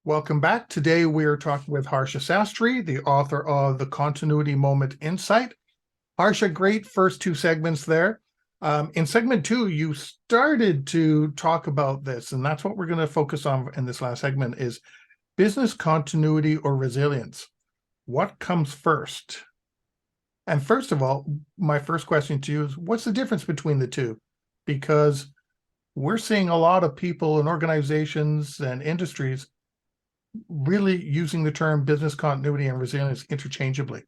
Welcome back. Today we are talking with Harsha Sastry, the author of The Continuity Moment Insight. Harsha, great first two segments there. In segment two, you started to talk about this, and that's what we're going to focus on in this last segment is business continuity or resilience. What comes first? And first of all, my first question to you is, what's the difference between the two? Because we're seeing a lot of people and organizations and industries really using the term business continuity and resilience interchangeably.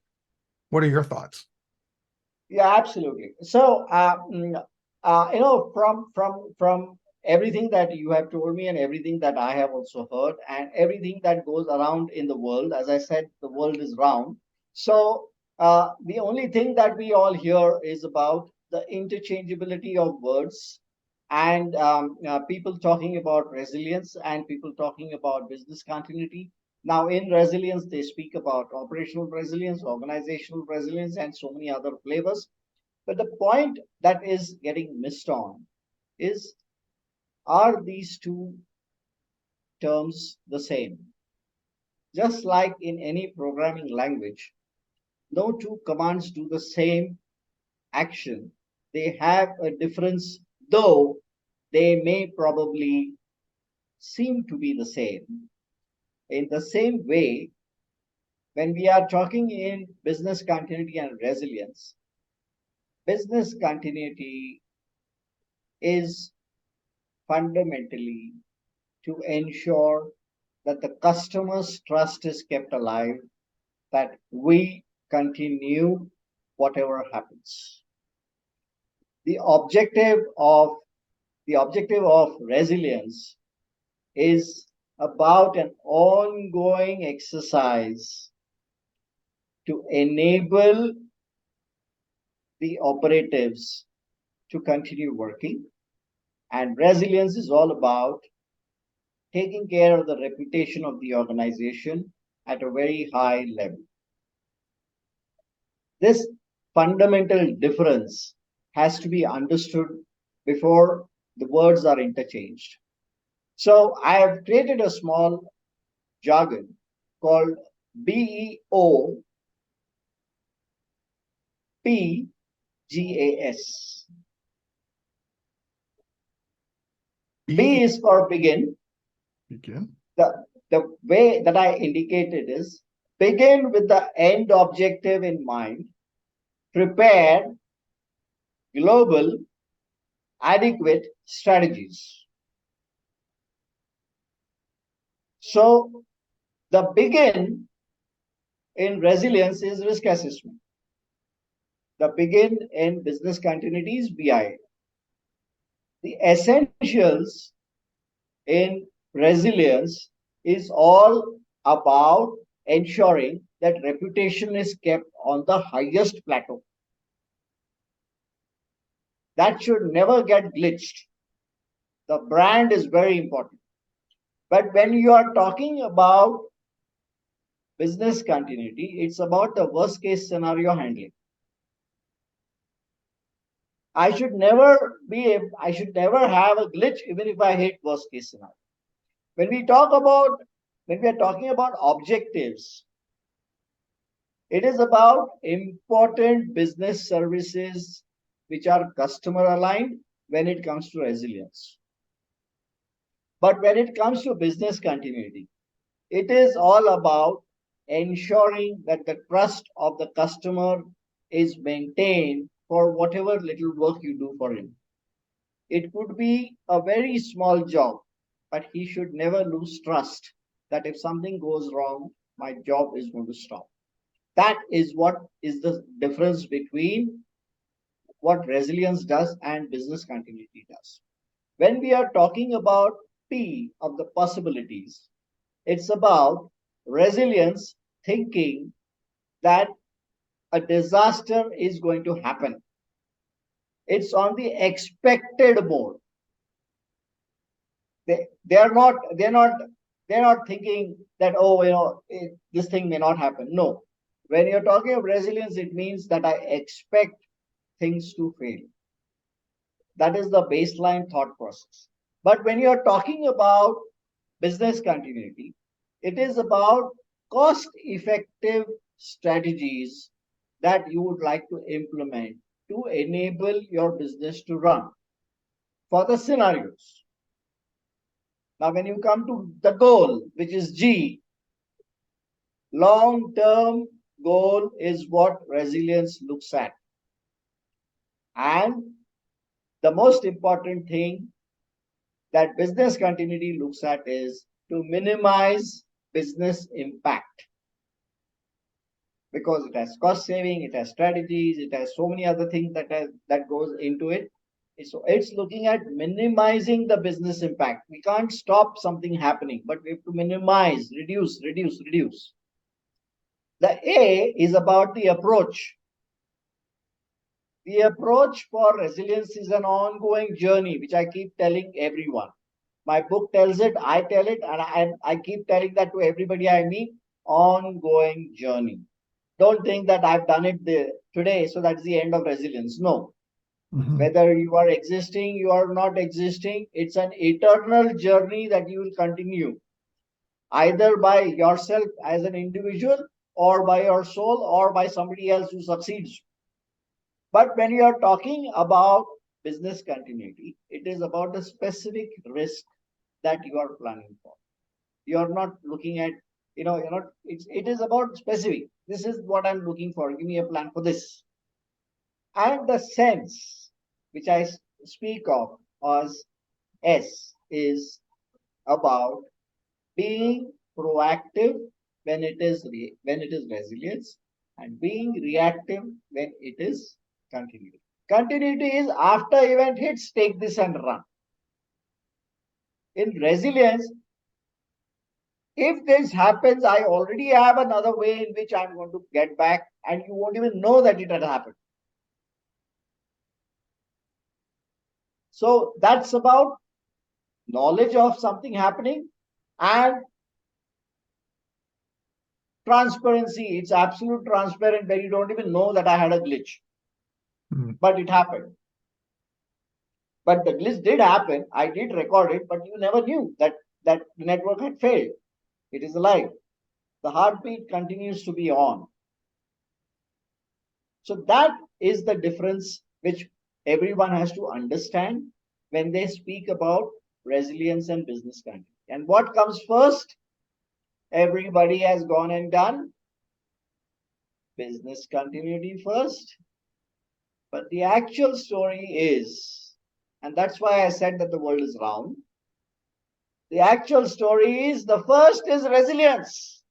What are your thoughts? Yeah, absolutely. So, from everything that you have told me and everything that I have also heard and everything that goes around in the world, as I said, the world is round. So, the only thing that we all hear is about the interchangeability of words and people talking about resilience and people talking about business continuity. Now, in resilience, they speak about operational resilience, organizational resilience, and so many other flavors. But the point that is getting missed on is, are these two terms the same? Just like in any programming language, no two commands do the same action. They have a difference, though they may probably seem to be the same. In the same way, when we are talking in business continuity and resilience, business continuity is fundamentally to ensure that the customer's trust is kept alive, that we continue whatever happens. The objective of the objective of resilience is about an ongoing exercise to enable the operatives to continue working. And resilience is all about taking care of the reputation of the organization at a very high level. This fundamental difference has to be understood before the words are interchanged. So I have created a small jargon called BEOPGAS. B is for begin. Begin. The way that I indicated is begin with the end objective in mind, prepare global adequate strategies. So the begin in resilience is risk assessment. The begin in business continuity is BI. The essentials in resilience is all about ensuring that reputation is kept on the highest plateau. That should never get glitched. The brand is very important. But when you are talking about business continuity, it's about the worst case scenario handling. I should never have a glitch even if I hit worst case scenario. When we are talking about objectives, it is about important business services which are customer aligned when it comes to resilience. But when it comes to business continuity, it is all about ensuring that the trust of the customer is maintained for whatever little work you do for him. It could be a very small job, but he should never lose trust that if something goes wrong, my job is going to stop. That is what is the difference between what resilience does and business continuity does. When we are talking about P of the possibilities, it's about resilience thinking that a disaster is going to happen. It's on the expected mode. They're not thinking that, oh, this thing may not happen. No. When you're talking of resilience, it means that I expect things to fail. That is the baseline thought process. But when you're talking about business continuity, It is about cost-effective strategies that you would like to implement to enable your business to run for the scenarios. Now, when you come to the goal, which is G, long-term goal is what resilience looks at. And the most important thing that business continuity looks at is to minimize business impact, because it has cost saving, it has strategies, it has so many other things that goes into it. So it's looking at minimizing the business impact. We can't stop something happening, but we have to minimize, reduce. The A is about the approach. The approach for resilience is an ongoing journey, which I keep telling everyone. My book tells it, I tell it, and I keep telling that to everybody I meet. Ongoing journey. Don't think that I've done it today, so that's the end of resilience. No. Mhm. Whether you are existing, you are not existing, it's an eternal journey that you will continue, either by yourself as an individual, or by your soul, or by somebody else who succeeds. But when you are talking about business continuity, it is about the specific risk that you are planning for. You are not looking at, you're not, it is about specific. This is what I'm looking for. Give me a plan for this. And the sense which I speak of as S is about being proactive when it is resilience, and being reactive when it is continuity. Continuity is after event hits, take this and run. In resilience, if this happens, I already have another way in which I'm going to get back, and you won't even know that it had happened. So that's about knowledge of something happening and transparency. It's absolute transparent where you don't even know that I had a glitch, but it happened. But the glitch did happen. I did record it, but you never knew that the network had failed. It is alive. The heartbeat continues to be on. So that is the difference which everyone has to understand when they speak about resilience and business continuity. And what comes first? Everybody has gone and done business continuity first. But the actual story is, and that's why I said that the world is round. The actual story is, the first is resilience.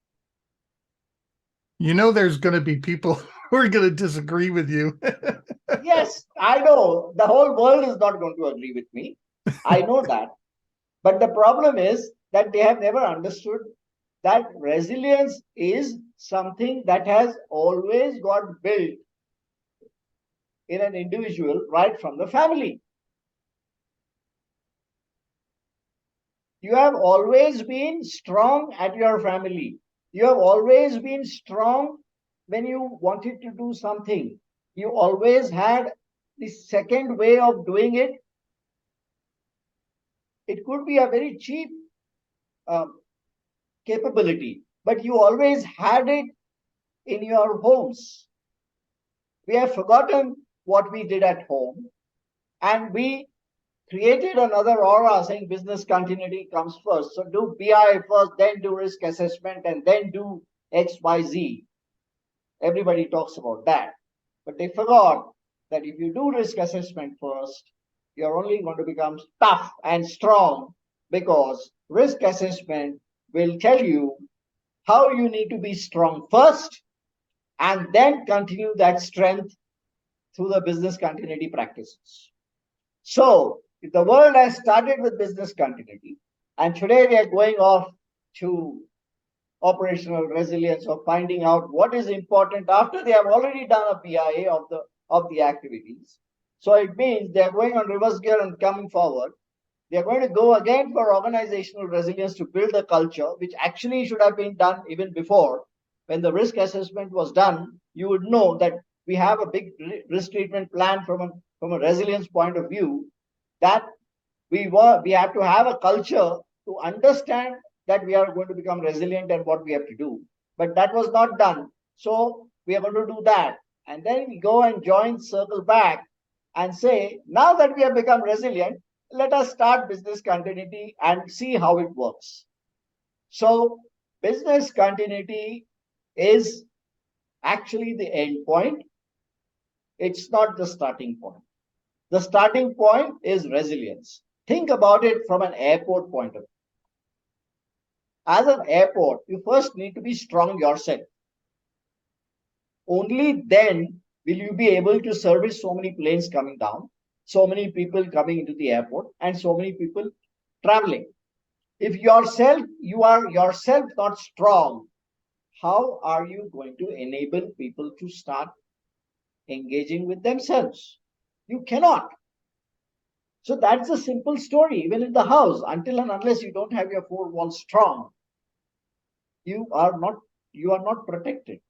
You know, there's going to be people who are going to disagree with you. Yes, I know. The whole world is not going to agree with me. I know that. But the problem is that they have never understood that resilience is something that has always got built in an individual right from the family. You have always been strong at your family. You have always been strong when you wanted to do something. You always had the second way of doing it. It could be a very cheap capability, but you always had it in your homes. We have forgotten what we did at home, and we created another aura saying business continuity comes first. So do BI first, then do risk assessment, and then do XYZ. Everybody talks about that. But they forgot that if you do risk assessment first, you're only going to become tough and strong, because risk assessment will tell you how you need to be strong first, and then continue that strength through the business continuity practices. So if the world has started with business continuity, and today we are going off to operational resilience, of finding out what is important after they have already done a BIA of the activities. So it means they are going on reverse gear and coming forward. They are going to go again for organizational resilience to build a culture, which actually should have been done even before. When the risk assessment was done, you would know that we have a big risk treatment plan from a resilience point of view, that we have to have a culture to understand that we are going to become resilient and what we have to do. But that was not done. So we are going to do that. And then we go and circle back and say, now that we have become resilient, let us start business continuity and see how it works. So business continuity is actually the end point. It's not the starting point. The starting point is resilience. Think about it from an airport point of view. As an airport, you first need to be strong yourself. Only then will you be able to service so many planes coming down, so many people coming into the airport, and so many people traveling. If you are yourself not strong, how are you going to enable people to start engaging with themselves? You cannot. So that's a simple story. Even in the house, until and unless you don't have your four walls strong, you are not protected.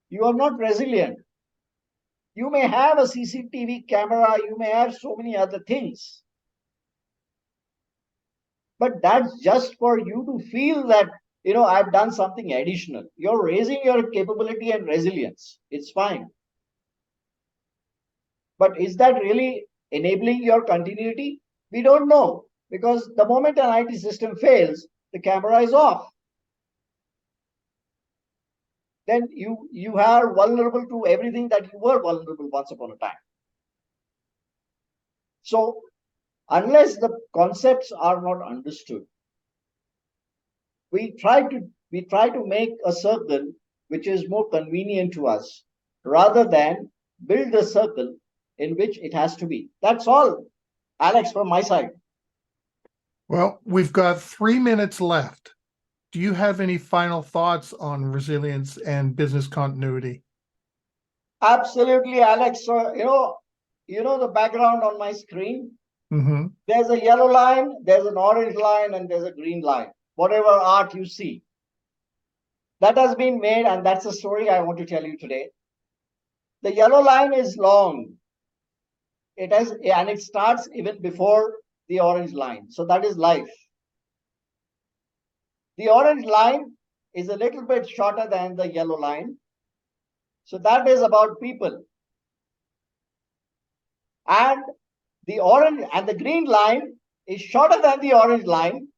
You are not resilient. You may have a CCTV camera, you may have so many other things, but that's just for you to feel that, I've done something additional. You're raising your capability and resilience. It's fine. But is that really enabling your continuity? We don't know, because the moment an IT system fails, the camera is off. Then you are vulnerable to everything that you were vulnerable once upon a time. So unless the concepts are not understood, we try to make a circle which is more convenient to us, rather than build a circle in which it has to be. That's all, Alex, from my side. Well, we've got 3 minutes left. Do you have any final thoughts on resilience and business continuity? Absolutely, Alex. So, the background on my screen. Mm-hmm. There's a yellow line, there's an orange line, and there's a green line. Whatever art you see, that has been made, and that's the story I want to tell you today. The yellow line is long. It starts even before the orange line. So that is life. The orange line is a little bit shorter than the yellow line. So that is about people. And the green line is shorter than the orange line,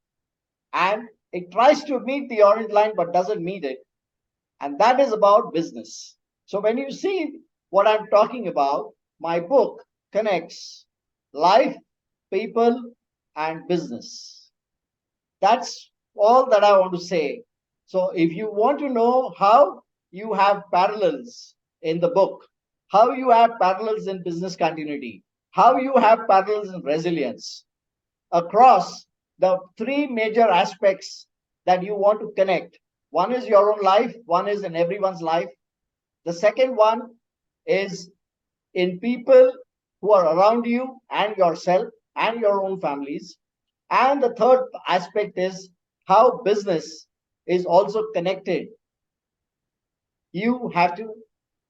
and it tries to meet the orange line but doesn't meet it. And that is about business. So when you see what I'm talking about, my book connects life, people, and business. That's all that I want to say. So if you want to know how you have parallels in the book, how you have parallels in business continuity, how you have parallels in resilience across the three major aspects that you want to connect. One is your own life, one is in everyone's life. The second one is in people who are around you and yourself and your own families. And the third aspect is how business is also connected. You have to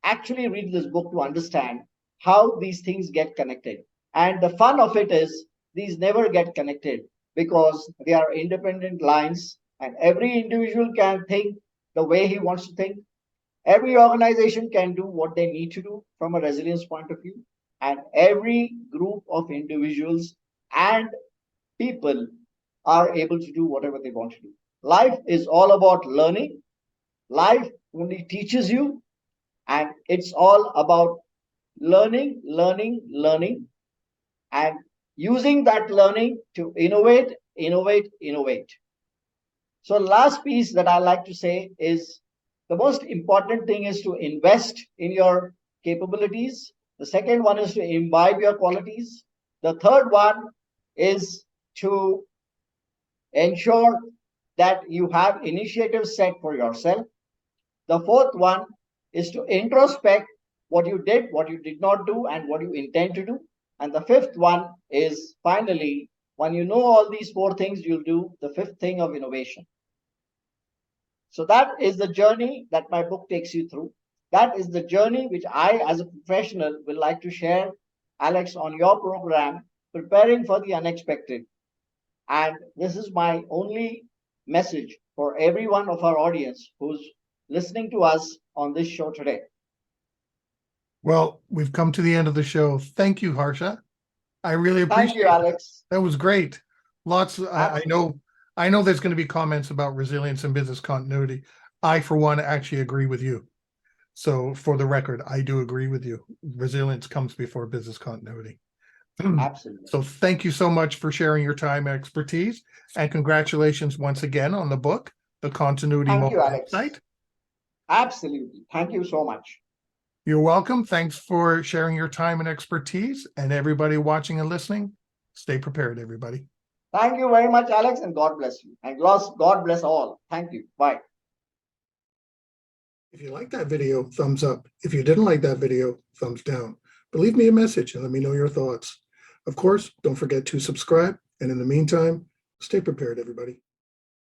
actually read this book to understand how these things get connected. And the fun of it is these never get connected because they are independent lines, and every individual can think the way he wants to think. Every organization can do what they need to do from a resilience point of view, and every group of individuals and people are able to do whatever they want to do. Life is all about learning. Life only teaches you, and it's all about learning, learning, learning, and using that learning to innovate, innovate, innovate. So last piece that I like to say is the most important thing is to invest in your capabilities. The second one is to imbibe your qualities. The third one is to ensure that you have initiatives set for yourself. The fourth one is to introspect what you did, what you did not do, and what you intend to do. And the fifth one is finally, when you know all these four things, you'll do the fifth thing of innovation. So that is the journey that my book takes you through. That is the journey which I, as a professional, will like to share, Alex, on your program, Preparing for the Unexpected. And this is my only message for every one of our audience who's listening to us on this show today. Well, we've come to the end of the show. Thank you, Harsha. I really Thank you, appreciate it. Alex. That was great. Lots. Absolutely. I know there's going to be comments about resilience and business continuity. I, for one, actually agree with you. So, for the record, I do agree with you. Resilience comes before business continuity. Absolutely. So, thank you so much for sharing your time and expertise, and congratulations once again on the book, The Continuity Thank you, Moment Alex. Insight. Absolutely. Thank you so much. You're welcome. Thanks for sharing your time and expertise. And everybody watching and listening, stay prepared, everybody. Thank you very much, Alex, and God bless you. And God bless all. Thank you. Bye. If you liked that video, thumbs up. If you didn't like that video, thumbs down. But leave me a message and let me know your thoughts. Of course, don't forget to subscribe. And in the meantime, stay prepared, everybody.